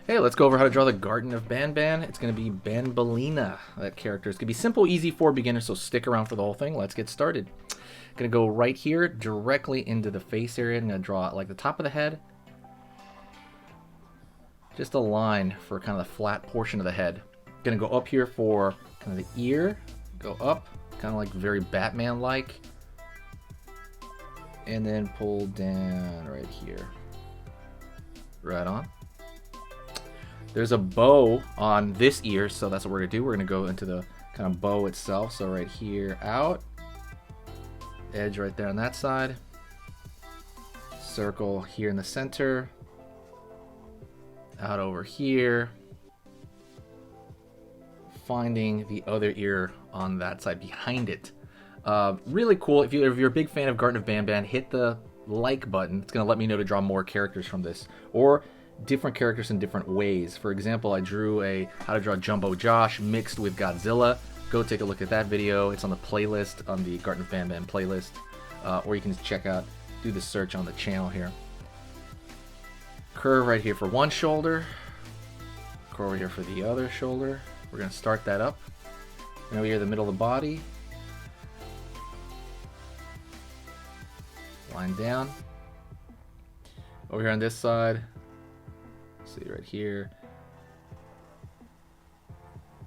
Hey, let's go over how to draw the Garten of Banban. It's going to be Banbaleena, that character. It's going to be simple, easy for beginners, so stick around for the whole thing. Let's get started. Going to go right here, directly into the face area. I'm going to draw like the top of the head. Just a line for kind of the flat portion of the head. Going to go up here for kind of the ear. Go up, kind of like very Batman-like. And then pull down right here. Right on. There's a bow on this ear, so that's what we're going to do. We're going to go into the kind of bow itself. So right here, out. Edge right there on that side. Circle here in the center. Out over here. Finding the other ear on that side behind it. Really cool. If you're a big fan of Garten of Banban, hit the like button. It's going to let me know to draw more characters from this. Or different characters in different ways. For example, I drew a how to draw Jumbo Josh mixed with Godzilla. Go take a look at that video. It's on the playlist, on the Garten of Banban playlist. Or you can just check out, do the search on the channel here. Curve right here for one shoulder. Curve over here for the other shoulder. We're going to start that up. And over here, the middle of the body. Line down. Over here on this side. See right here.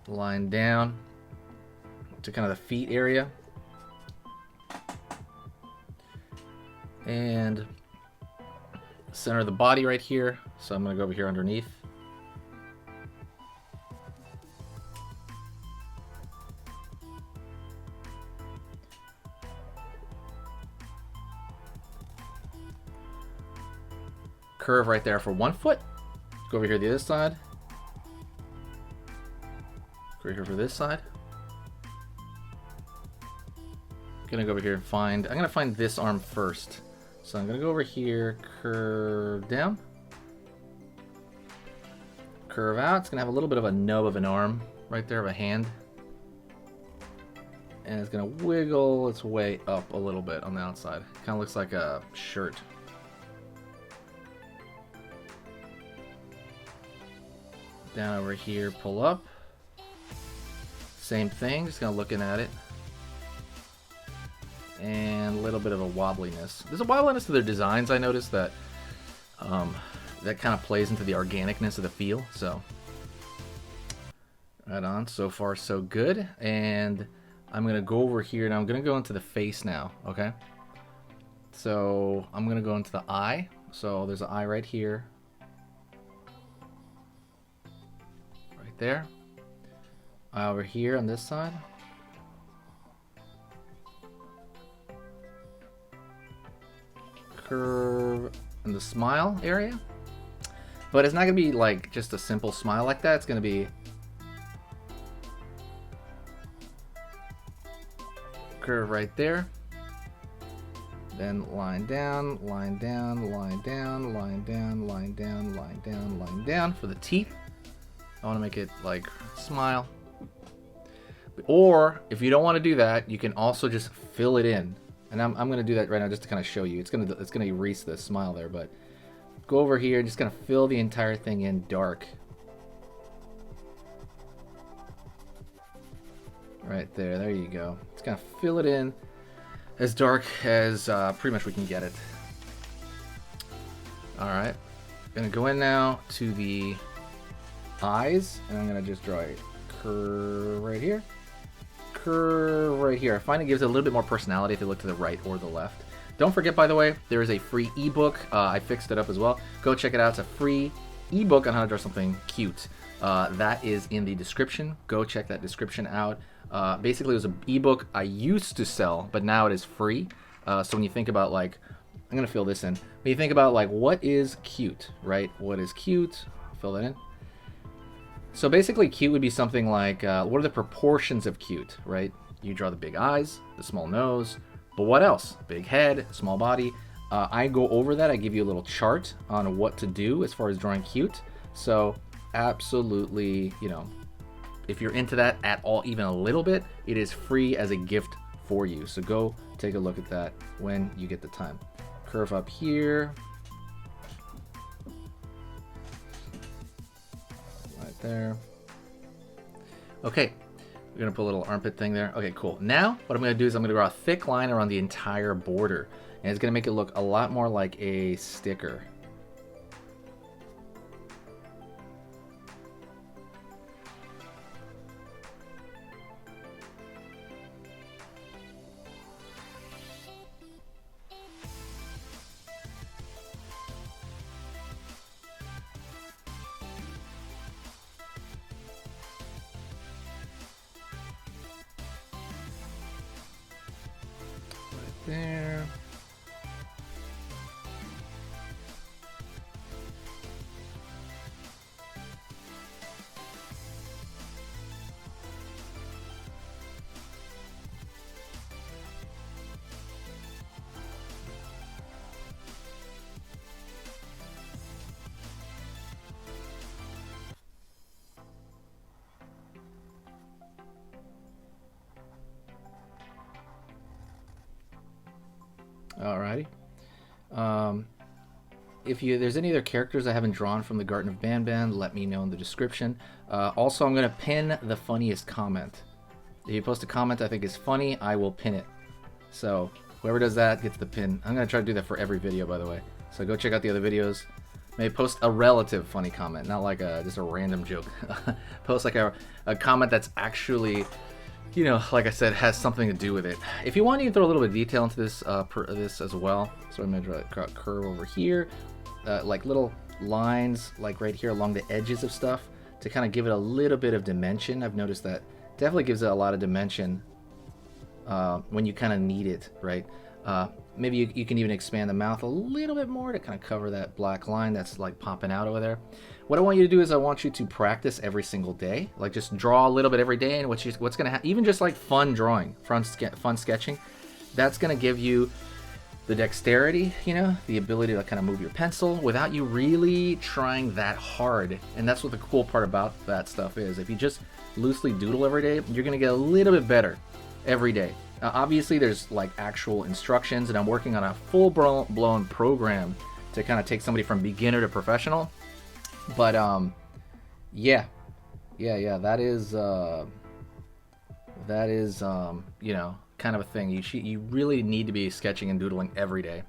Line down to kind of the feet area. And center of the body right here. So I'm going to go over here underneath. Curve right there for 1 foot. Go over here to the other side. Go over here for this side. Gonna go over here and find, I'm gonna find this arm first. So I'm gonna go over here, curve down. Curve out. It's gonna have a little bit of a nub of an arm right there, of a hand. And it's gonna wiggle its way up a little bit on the outside. Kind of looks like a shirt. Down over here, pull up. Same thing, just kind of looking at it. And a little bit of a wobbliness. There's a wobbliness to their designs, I noticed, that that kind of plays into the organicness of the feel. So, right on. So far, so good. And I'm going to go over here, and I'm going to go into the face now, okay? So, I'm going to go into the eye. So, there's an eye right here. There. Over here on this side. Curve in the smile area. But it's not going to be like just a simple smile like that. It's going to be curve right there. Then line down, line down, line down, line down, line down, line down, line down for the teeth. I want to make it like smile. Or if you don't want to do that, you can also just fill it in. And I'm going to do that right now just to kind of show you. It's going to erase the smile there, but go over here and just kind of fill the entire thing in dark. Right there. There you go. Just kind of fill it in as dark as pretty much we can get it. All right. Going to go in now to the eyes, and I'm gonna just draw a curve right here, curve right here. I find it gives it a little bit more personality if you look to the right or the left. Don't forget, by the way, there is a free ebook. I fixed it up as well. Go check it out. It's a free ebook on how to draw something cute. That is in the description. Go check that description out. Basically, it was an ebook I used to sell, but now it is free. So when you think about, like, I'm gonna fill this in. When you think about, like, what is cute, right? What is cute? Fill that in. So basically, cute would be something like, what are the proportions of cute, right? You draw the big eyes, the small nose, but what else? Big head, small body. I go over that. I give you a little chart on what to do as far as drawing cute. So absolutely, you know, if you're into that at all, even a little bit, it is free as a gift for you. So go take a look at that when you get the time. Curve up here. there. Okay, we're gonna put a little armpit thing there. Okay, cool. Now, what I'm gonna do is I'm gonna draw a thick line around the entire border, and it's gonna make it look a lot more like a sticker. There. Alrighty. If there's any other characters I haven't drawn from the Garten of Banban, let me know in the description. Also, I'm going to pin the funniest comment. If you post a comment I think is funny, I will pin it. So whoever does that gets the pin. I'm going to try to do that for every video, by the way. So go check out the other videos. Maybe post a relative funny comment, not like just a random joke. Post like a comment that's actually, you know, like I said, has something to do with it. If you want, you can throw a little bit of detail into this this as well. So I'm going to draw a curve over here, like little lines like right here along the edges of stuff to kind of give it a little bit of dimension. I've noticed that definitely gives it a lot of dimension when you kind of need it, right? Maybe you can even expand the mouth a little bit more to kind of cover that black line that's like popping out over there. What I want you to do is I want you to practice every single day. Like just draw a little bit every day, and what's going to happen, even just like fun drawing, fun sketching, that's going to give you the dexterity, you know, the ability to kind of move your pencil without you really trying that hard. And that's what the cool part about that stuff is. If you just loosely doodle every day, you're going to get a little bit better every day. Obviously, there's like actual instructions, and I'm working on a full-blown program to kind of take somebody from beginner to professional. But yeah, that is you know, kind of a thing. You really need to be sketching and doodling every day.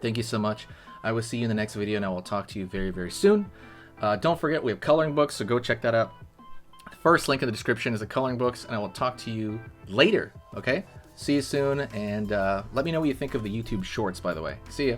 Thank you so much. I will see you in the next video, and I will talk to you very, very soon. Don't forget, we have coloring books, so go check that out. First link in the description is the coloring books, and I will talk to you later, okay? See you soon, and let me know what you think of the YouTube shorts, by the way. See ya.